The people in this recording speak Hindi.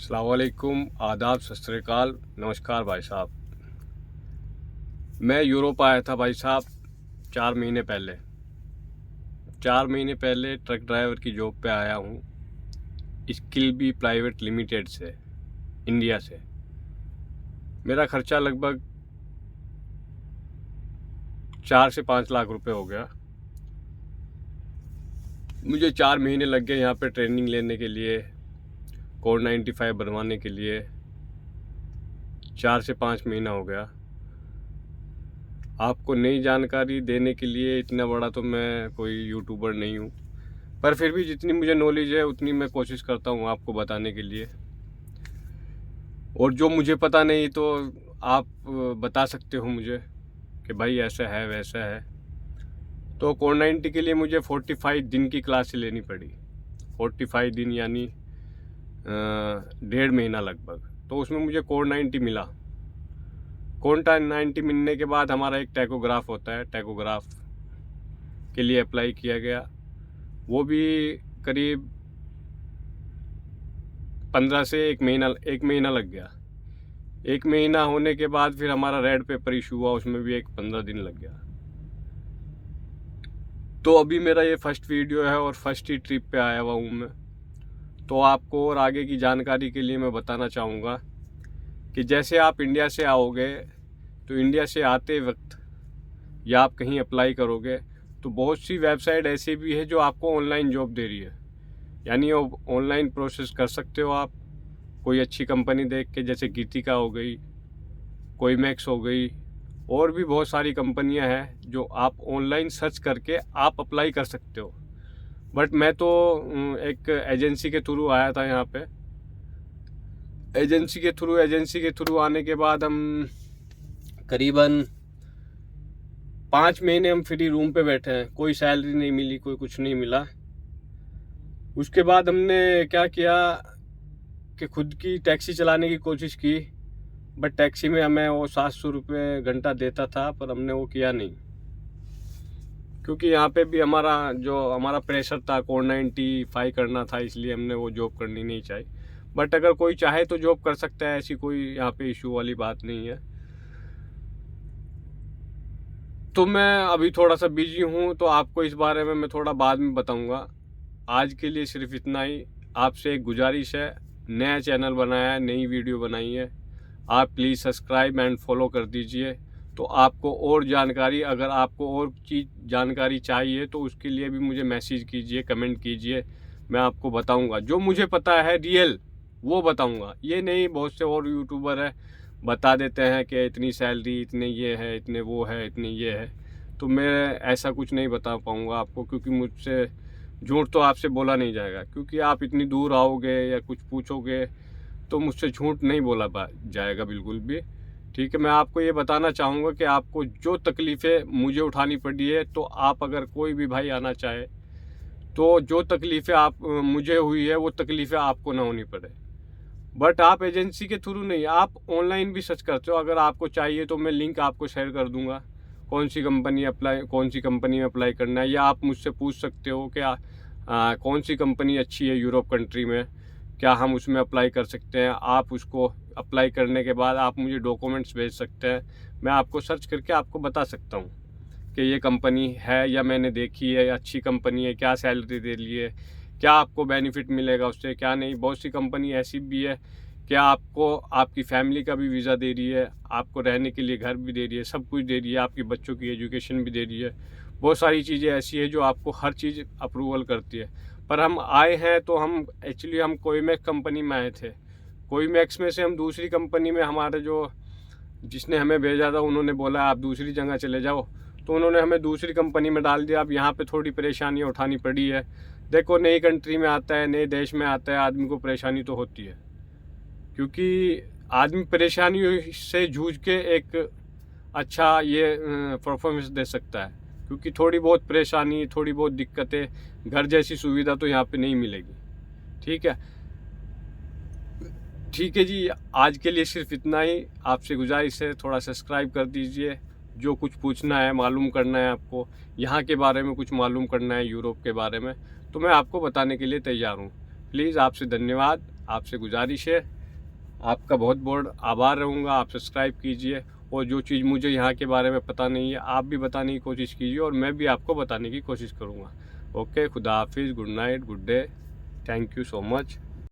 अस्सलाम वालेकुम, आदाब, सत श्री अकाल, नमस्कार भाई साहब। मैं यूरोप आया था भाई साहब 4 महीने पहले। 4 महीने पहले ट्रक ड्राइवर की जॉब पे आया हूँ, स्किल बी प्राइवेट लिमिटेड से, इंडिया से। मेरा खर्चा लगभग 4 से 5 लाख रुपए हो गया। मुझे 4 महीने लग गए यहाँ पे ट्रेनिंग लेने के लिए, कोड 95 बनवाने के लिए। 4 से 5 महीना हो गया। आपको नई जानकारी देने के लिए इतना बड़ा तो मैं कोई यूट्यूबर नहीं हूँ, पर फिर भी जितनी मुझे नॉलेज है उतनी मैं कोशिश करता हूँ आपको बताने के लिए। और जो मुझे पता नहीं तो आप बता सकते हो मुझे कि भाई ऐसा है वैसा है। तो कोड 90 के लिए मुझे 45 दिन की क्लास लेनी पड़ी। 45 दिन यानी 1.5 महीना लगभग। तो उसमें मुझे कोड 90 मिला। कोड 90 मिलने के बाद हमारा एक टैकोग्राफ होता है, टैकोग्राफ के लिए अप्लाई किया गया। वो भी करीब 15 से 1 महीना लग गया। 1 महीना होने के बाद फिर हमारा रेड पेपर इशू हुआ, उसमें भी 15 दिन लग गया। तो अभी मेरा ये फर्स्ट वीडियो है और फर्स्ट ही ट्रिप पे आया हुआ हूँ मैं। तो आपको और आगे की जानकारी के लिए मैं बताना चाहूँगा कि जैसे आप इंडिया से आओगे तो इंडिया से आते वक्त या आप कहीं अप्लाई करोगे तो बहुत सी वेबसाइट ऐसी भी है जो आपको ऑनलाइन जॉब दे रही है, यानी वो ऑनलाइन प्रोसेस कर सकते हो आप। कोई अच्छी कंपनी देख के, जैसे गीतिका हो गई, कोई मैक्स हो गई, और भी बहुत सारी कंपनियां हैं जो आप ऑनलाइन सर्च करके आप अप्लाई कर सकते हो। बट मैं तो एक एजेंसी के थ्रू आया था यहाँ पे। एजेंसी के थ्रू आने के बाद हम करीबन 5 महीने हम फ्री रूम पे बैठे हैं। कोई सैलरी नहीं मिली, कोई कुछ नहीं मिला। उसके बाद हमने क्या किया कि खुद की टैक्सी चलाने की कोशिश की, बट टैक्सी में हमें वो 700 रुपये घंटा देता था, पर हमने वो किया नहीं, क्योंकि यहाँ पे भी हमारा प्रेशर था, कोड 95 करना था, इसलिए हमने वो जॉब करनी नहीं चाहिए। बट अगर कोई चाहे तो जॉब कर सकता है, ऐसी कोई यहाँ पे इशू वाली बात नहीं है। तो मैं अभी थोड़ा सा बिजी हूँ, तो आपको इस बारे में मैं थोड़ा बाद में बताऊँगा। आज के लिए सिर्फ इतना ही। आपसे एक गुजारिश है, नया चैनल बनाया है, नई वीडियो बनाई है, आप प्लीज़ सब्सक्राइब एंड फॉलो कर दीजिए। तो आपको और जानकारी, अगर आपको और चीज़ जानकारी चाहिए तो उसके लिए भी मुझे मैसेज कीजिए, कमेंट कीजिए, मैं आपको बताऊंगा। जो मुझे पता है रियल वो बताऊंगा। ये नहीं बहुत से और यूट्यूबर है बता देते हैं कि इतनी सैलरी, इतने ये है, इतने वो है, इतने ये है। तो मैं ऐसा कुछ नहीं बता पाऊँगा आपको, क्योंकि मुझसे झूठ तो आपसे बोला नहीं जाएगा। क्योंकि आप इतनी दूर आओगे या कुछ पूछोगे तो मुझसे झूठ नहीं बोला जाएगा बिल्कुल भी। ठीक है, मैं आपको ये बताना चाहूँगा कि आपको जो तकलीफ़ें मुझे उठानी पड़ी है, तो आप अगर कोई भी भाई आना चाहे तो जो तकलीफ़ें आप मुझे हुई है वो तकलीफ़ें आपको ना होनी पड़े। बट आप एजेंसी के थ्रू नहीं, आप ऑनलाइन भी सर्च करते हो। अगर आपको चाहिए तो मैं लिंक आपको शेयर कर दूँगा, कौन सी कंपनी में अप्लाई करना है, या आप मुझसे पूछ सकते हो कि कौन सी कंपनी अच्छी है यूरोप कंट्री में, क्या हम उसमें अप्लाई कर सकते हैं। आप उसको अप्लाई करने के बाद आप मुझे डॉक्यूमेंट्स भेज सकते हैं, मैं आपको सर्च करके आपको बता सकता हूँ कि ये कंपनी है या मैंने देखी है, अच्छी कंपनी है, क्या सैलरी दे रही है, क्या आपको बेनिफिट मिलेगा उससे, क्या नहीं। बहुत सी कंपनी ऐसी भी है कि आपको आपकी फैमिली का भी वीज़ा दे रही है, आपको रहने के लिए घर भी दे रही है, सब कुछ दे रही है, आपके बच्चों की एजुकेशन भी दे रही है। बहुत सारी चीज़ें ऐसी है जो आपको हर चीज़ अप्रूवल करती है। पर हम आए हैं तो हम कोईमैक्स कंपनी में आए थे। कोईमैक्स में से हम दूसरी कंपनी में, हमारे जो जिसने हमें भेजा था उन्होंने बोला आप दूसरी जगह चले जाओ, तो उन्होंने हमें दूसरी कंपनी में डाल दिया। अब यहाँ पे थोड़ी परेशानियाँ उठानी पड़ी है। देखो, नई कंट्री में आता है, नए देश में आता है, आदमी को परेशानी तो होती है, क्योंकि आदमी परेशानियों से जूझ के एक अच्छा ये परफॉर्मेंस दे सकता है। क्योंकि थोड़ी बहुत परेशानी, थोड़ी बहुत दिक्कतें, घर जैसी सुविधा तो यहाँ पे नहीं मिलेगी। ठीक है, ठीक है जी, आज के लिए सिर्फ इतना ही। आपसे गुजारिश है, थोड़ा सब्सक्राइब कर दीजिए। जो कुछ पूछना है, मालूम करना है, आपको यहाँ के बारे में कुछ मालूम करना है, यूरोप के बारे में, तो मैं आपको बताने के लिए तैयार हूँ। प्लीज़, आपसे धन्यवाद, आपसे गुजारिश है आपका बहुत बहुत आभार रहूँगा। आप सब्सक्राइब कीजिए और जो चीज़ मुझे यहाँ के बारे में पता नहीं है आप भी बताने की कोशिश कीजिए और मैं भी आपको बताने की कोशिश करूँगा। ओके, खुदा हाफिज़, good night, good day, thank you so much.